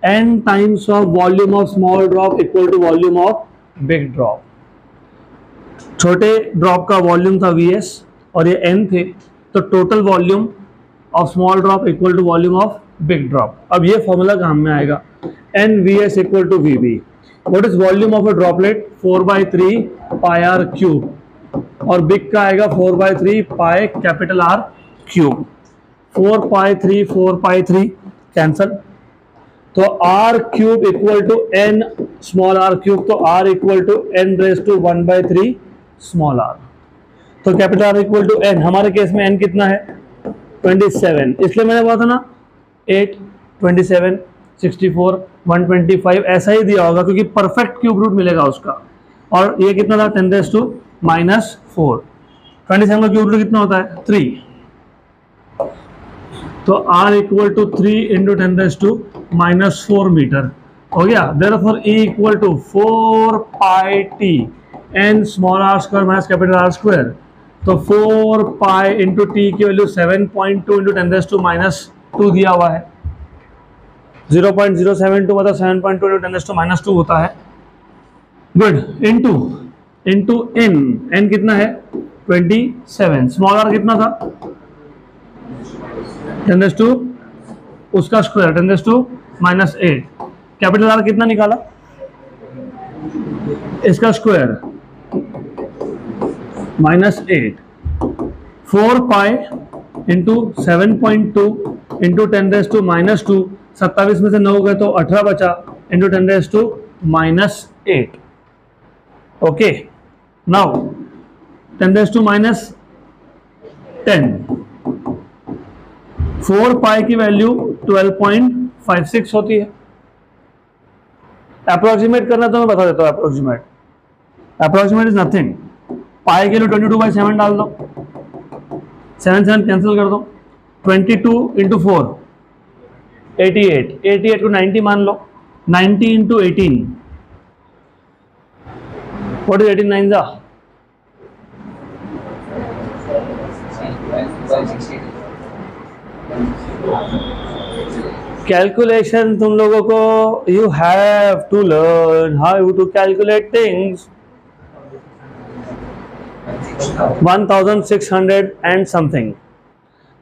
Speaker 1: n times of volume of small drop equal to volume of big drop. छोटे ड्रॉप का वॉल्यूम था Vs और ये n थे, तो total volume of small drop equal to volume of big drop. अब ये फॉर्मूला काम में आएगा, NVS equal to VB। What is volume of a droplet, 4/3 πr³ और बिग का आएगा 4/3 पाई कैपिटल R³। 4π3 कैंसल, तो R³ equal to n small r³, तो R equal to n⁻⁻³ small r। तो capital R equal to n, हमारे case में n कितना है 27, इसलिए मैंने बोला था ना 8, 27, 64, 125 ऐसा ही दिया होगा, क्योंकि परफेक्ट क्यूब रूट मिलेगा उसका। और ये कितना था 10⁻⁻⁴। 27 का क्यूब रूट कितना होता है 3, तो R equal to 3 into 10⁻⁻⁴ metre हो गया। Therefore E equal to 4πt n small r² minus capital R²। तो 4 पाई इंटू टी की वैल्यू 7.2 इंटू 10⁻² दिया हुआ है। 0.072 मतलब 7.2 इंटू 10⁻² होता है। गुड। इंटू एन कितना है 27। स्मॉल आर कितना था 10⁻² उसका स्क्वायर 10⁻⁻8। कैपिटल आर कितना निकाला इसका स्क्वायर -8। 4 pi into 7.2 into 10⁻²। 27 में से 9 गए तो 18 बचा इंटू 10⁻⁻8। Okay now 10⁻⁻10। 4 पाई की वैल्यू 12.56 होती है। अप्रोक्सीमेट करना तो मैं बता देता हूँ। Approximate is nothing. पाई के लिए 22/7 डाल दो, 7 कैंसिल कर दो। 22 इंटू 4 88 को 90 मान लो। 90 इंटू 18 व्हाट इज 18 9 जा कैलकुलेशन तुम लोगों को you have to learn how to calculate things. 1600 and something.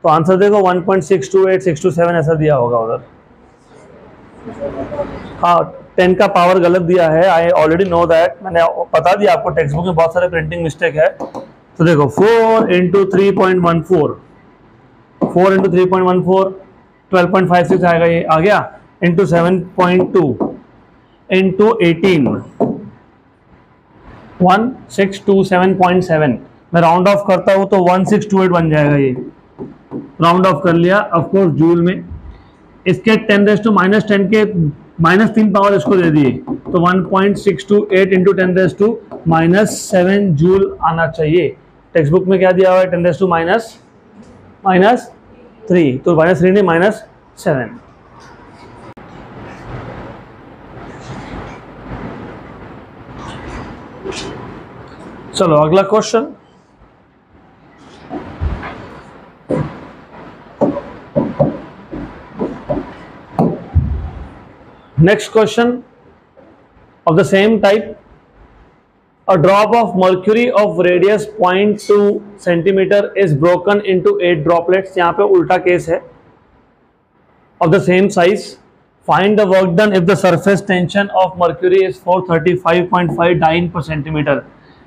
Speaker 1: तो आंसर देखो 1.628 ऐसा दिया होगा उधर। हाँ 10 का पावर गलत दिया है। I already know that. मैंने बता दिया आपको टेक्स्ट बुक में बहुत सारे प्रिंटिंग मिस्टेक है। तो देखो 4 इंटू 3.14 4 इंटू 3.14 12.56 आएगा। ये आ गया इंटू 7.2 इंटू 18 1627.7। मैं राउंड ऑफ करता हूं तो 1628 बन जाएगा। ये राउंड ऑफ कर लिया ऑफकोर्स जूल में। इसके 10⁻10 के -3 पावर इसको दे दिए तो 1.628 इंटू 10⁻⁻7 जूल आना चाहिए। टेक्स्ट बुक में क्या दिया हुआ है 10⁻⁻3 तो -3 नहीं -7। चलो अगला question. Next question of the same type. A drop of mercury of radius 0.2 centimeter is broken into 8 droplets. यहाँ पे उल्टा केस है। Of the same size. Find the work done if the surface tension of mercury is 435.5 dyne per centimeter.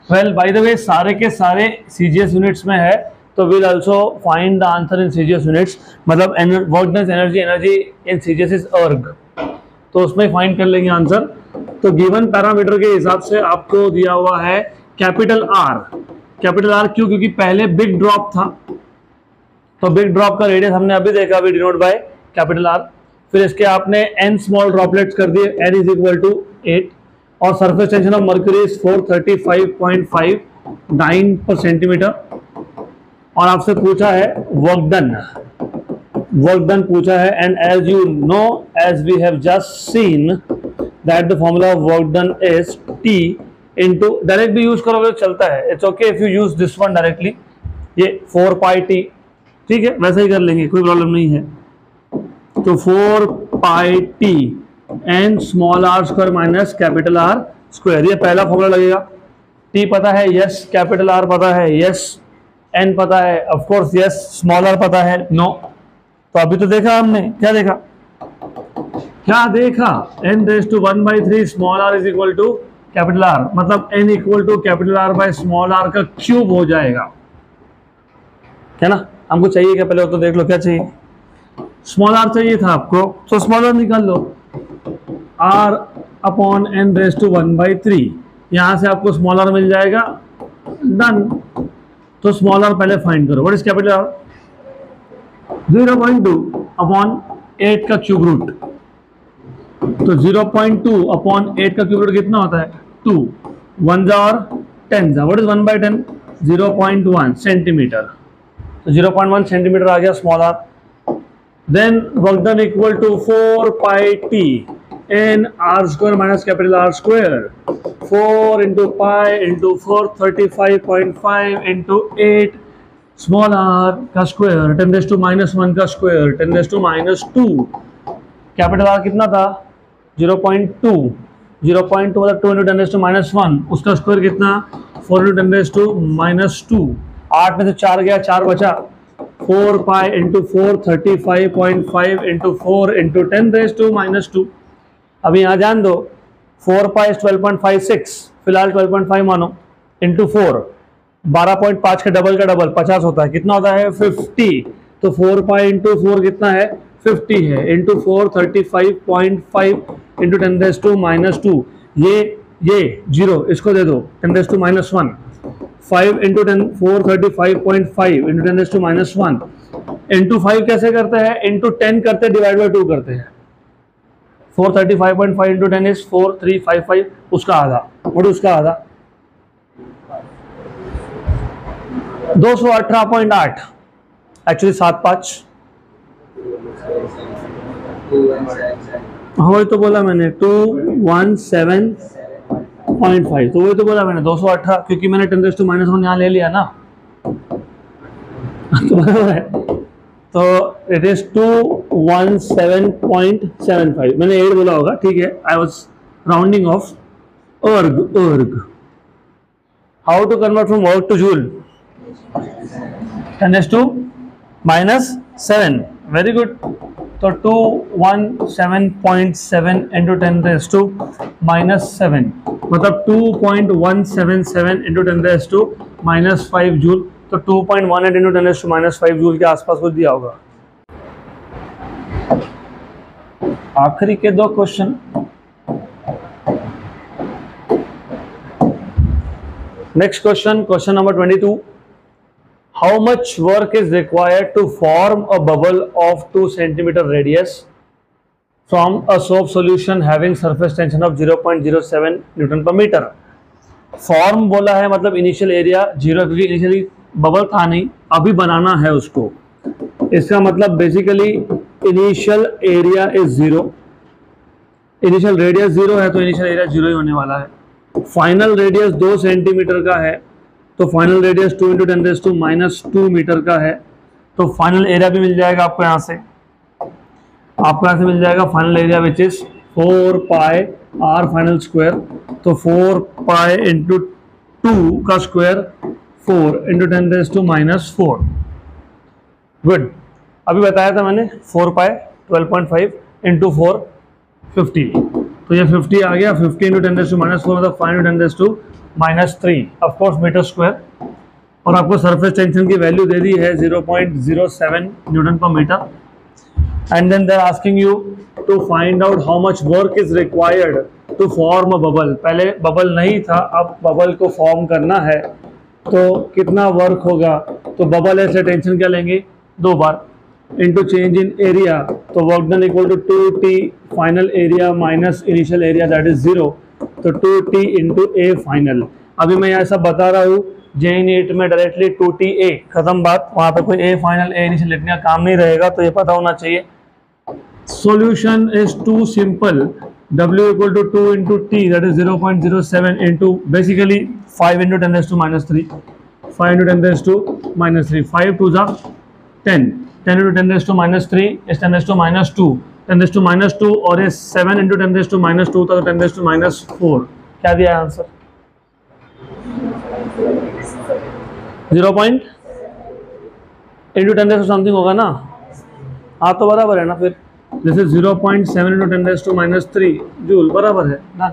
Speaker 1: Well, by the way, सारे के सारे CGS units में है तो we'll also find the answer in CGS units. मतलब work done energy in CGS is erg. तो उसमें find कर लेंगे आंसर। तो गिवन पैरामीटर के हिसाब से आपको दिया हुआ है कैपिटल आर। कैपिटल आर क्यों? क्योंकि पहले बिग ड्रॉप था तो बिग ड्रॉप का रेडियस हमने अभी देखा, अभी डिनोट बाय कैपिटल आर। फिर इसके आपने एन स्मॉल ड्रॉपलेट्स कर दिए, एन इज इक्वल टू 8 और surface tension of mercury is 435.5 dyne per centimetre. और आपसे पूछा है वर्क डन पूछा है। And as you know, as we have just seen that the formula of work done is T into, direct भी use करोगे तो चलता है, it's okay if you use this one directly, ये 4 पाई टी, ठीक है, वैसे ही कर लेंगे, कोई प्रॉब्लम नहीं है। तो 4 pi T n small r square minus capital R square, ये पहला फॉर्मूला लगेगा। टी पता है, यस। कैपिटल आर पता है, यस। एन पता है, of course yes. Small R पता है, नो। तो अभी तो देखा हमने, क्या देखा n raise to 1/3 small R is equal to capital R, मतलब n equal to capital R by small R का क्यूब हो जाएगा, है ना। हमको चाहिए क्या पहले वो तो देख लो, क्या चाहिए? स्मॉल आर चाहिए था आपको, तो स्मॉल आर निकाल लो, r upon n raise to 1/3। यहां से आपको स्मॉल आर मिल जाएगा, डन। तो स्मॉल आर पहले फाइंड करो, what is capital R? 0.2 upon 8 का क्यूब रूट। तो 0.2 अपॉन 8 का क्यूब रूट कितना होता है? 2 1 जा और 10 जा, व्हाट इज 1/10? 0.1 सेंटीमीटर। तो 0.1 सेंटीमीटर आ गया small R. Then work done equal to 4 pi T n r square minus capital R square, 4 into pi into 435.5 into 8 small r का square 10 raised to minus 1 का square 10 raised to minus 2, capital R कितना था 0.2, 0.2 मतलब 2 into 10 raised to minus 1, उसका square कितना 4 into 10 raised to minus 2, 8 में से 4 गया 4 बचा, 4 pi into 435.5 into 4 into 10 raised to minus 2। अभी यहाँ ध्यान दो 4 pi is 12.56, फिलहाल 12.5 मानो, into 4 12.5 के डबल का डबल 50 होता है, कितना होता है 50, तो 4 pi into 4 कितना है 50 है, into 435.5 into 10 raised to minus 2, ये 0 इसको दे दो 10 raised to minus 1, 5 into 10 435.5 into 10 raised to minus 1 into 5 कैसे करते हैं into 10 करते हैं डिवाइड बाय 2 करते हैं, 435.5 into 10 is 4355, उसका आधा और उसका आधा 218.8 एक्चुअली 75, हाँ वही तो बोला मैंने 217.5, तो वही तो बोला मैंने 218, क्योंकि मैंने 10 raised to minus 1 यहाँ ले लिया ना तो बराबर है, तो इट इज 217.75, मैंने 8 बोला होगा, ठीक है, I was rounding off erg. How to convert from work to joule, 10 raised to minus 7, very good, तो 217.7 into 10 raised to minus 7 मतलब 2.177 into 10 raised to minus 5 joule, तो 2.18 into 10 raised to minus 5 joule के आसपास कुछ दिया होगा। आखिरी के दो question, next question, question number 22, how much work is required to form a bubble of 2 centimeter radius from a soap solution having surface tension of 0.07 Newton per meter। Form बोला है मतलब इनिशियल एरिया 0, क्योंकि initially bubble था नहीं, अभी बनाना है उसको, इसका मतलब basically initial area is 0, initial radius 0 है तो इनिशियल एरिया 0 ही होने वाला है। फाइनल रेडियस 2 सेंटीमीटर का है तो final radius 2 into 10 raised to minus 2 metre का है, तो फाइनल एरिया भी मिल जाएगा आपको यहाँ से, मिल जाएगा final area which is 4 pi r final square, तो 4 pi into 2 का square 4 into 10 raised to minus 4, good. अभी बताया था मैंने 4 pi 12.5 into 4 50, तो ये 50 आ गया, 50 into 10 raised to minus 4 मतलब 5 into 10 raised to minus 3 of course metre square, और आपको सरफेस टेंशन की वैल्यू दे दी है 0.07 newton per metre, and then they are asking you to find out how much work is required to form a bubble. पहले bubble नहीं था, अब बबल को फॉर्म करना है तो कितना वर्क होगा, तो बबल ऐसे टेंशन क्या लेंगे 2 बार इनटू चेंज इन एरिया, तो work done equal to 2t final area minus initial area that is 0, तो 2t इंटू ए फाइनल। अभी मैं यहाँ सब बता रहा हूँ JEE में डायरेक्टली 2ta खत्म बात, वहाँ पे कोई ए फाइनल ए इनिशियल लिखने का काम नहीं रहेगा, तो ये पता होना चाहिए। Solution is too simple, W equal to 2 into T that is 0.07 into basically 5 into 10 raised to minus 3, 5 into 10 raised to minus 3, 5 2 जा 10, 10 into 10 raised to minus 3 is 10 raised to minus 2, 10 raised to minus 2 और ये 7 into 10 raised to minus 2 था, तो 10 raised to minus 4, क्या दिया है answer 0. into 10 raised to something होगा ना, हाँ तो बराबर है ना, फिर जैसे 0.7 into 10 raised to minus 3 joule बराबर है ना।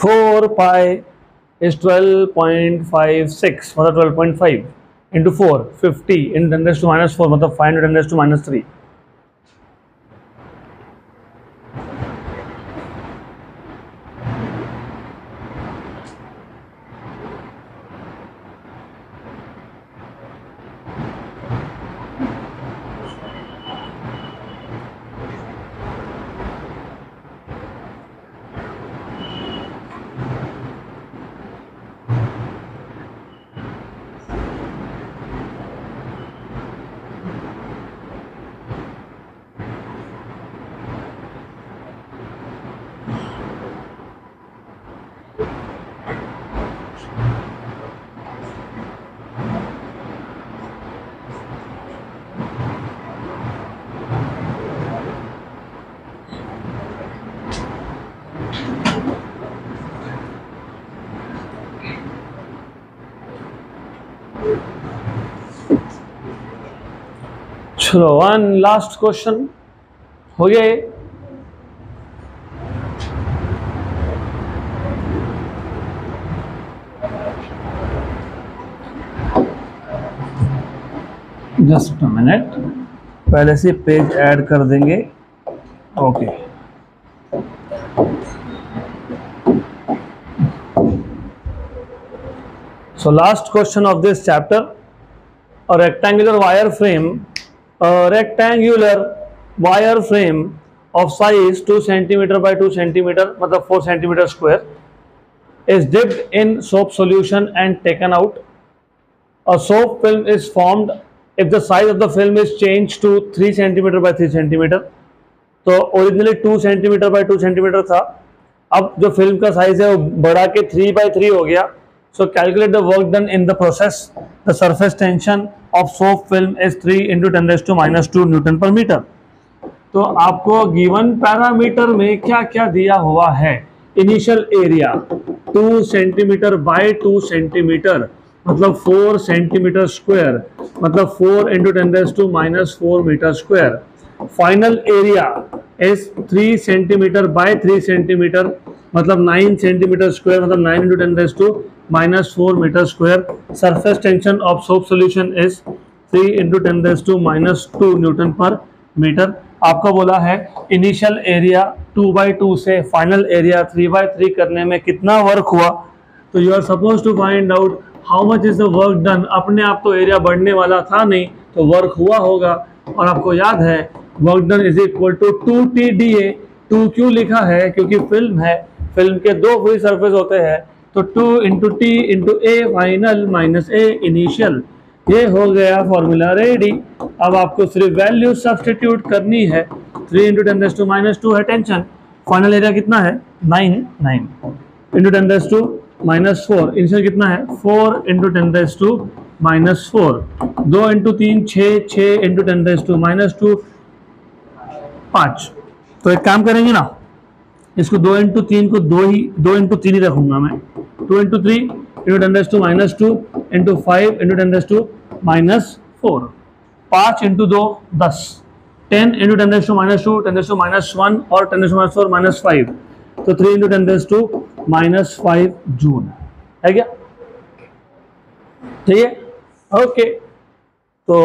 Speaker 1: 4 पाई is 12.56 मतलब 12.5 into 4 50 in 10 raised to minus 4 मतलब 500 10 raised to minus 3. चलो वन लास्ट क्वेश्चन हो गया ये. जस्ट अ मिनट, पहले से पेज ऐड कर देंगे. Okay so last question of this chapter, a rectangular wire frame of size 2 centimeter by 2 centimeter मतलब 4 centimeter square is dipped in soap solution and taken out. A soap film is formed if the size of the film is changed to 3 centimeter by 3 centimeter. तो originally 2 centimeter by 2 centimeter था, अब जो film का size है वो बढ़ा के 3 by 3 हो गया. So calculate the work done in the process. The surface tension of soap film is 3 into 10 raised to minus 2 Newton per meter. तो आपको गिवन पैरामीटर में क्या क्या दिया हुआ है? Initial area 2 centimetre by 2 centimetre मतलब 4 सेंटीमीटर स्क्वायर मतलब 4 into 10 raised to minus 4 metre square. Final area is 3 centimetre by 3 centimetre मतलब 9 सेंटीमीटर स्क्वायर मतलब 9 into 10 raised to minus 4 metre square. Surface tension of soap solution is 3 into 10 raised to minus 2 newton per metre. आपको बोला है initial area 2 by 2 से final area 3 by 3 करने में कितना work हुआ. तो you are suppose to find out how much is the work done. अपने आप तो एरिया बढ़ने वाला था नहीं, तो वर्क हुआ होगा. और आपको याद है work done is equal to 2TDA. 2 क्यों लिखा है? क्योंकि फिल्म है, फिल्म के दो फ्री सरफेस होते हैं, तो 2 into T into A final minus A initial. ये हो गया फॉर्मूला रेडी. अब आपको सिर्फ वैल्यू सब्सटीट्यूट करनी है. 3 इंटू 10 raised to minus 2 है टेंशन. फाइनल एरिया कितना है? 9 into 10 raised to minus 4. Initial कितना है? 4 into 10 raised to minus 4. 2 into 3 6 into 10 raised to minus 2 5. तो एक काम करेंगे ना, इसको 2 इंटू 3 को 2 इंटू 3 ही रखूंगा मैं. 2 into 3 into 10 raised to minus 2 into 5 into 10 raised to minus 4. 5 into 2 10. 10 into 10 raised to minus 2 10 raised to minus 1 और 10 raised to minus 4 minus 5. तो 3 into 10 raised to minus 5 joule है क्या? ठीक है, ओके. तो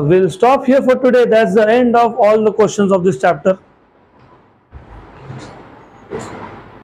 Speaker 1: we'll stop here for today. That's the end of all the questions of this chapter.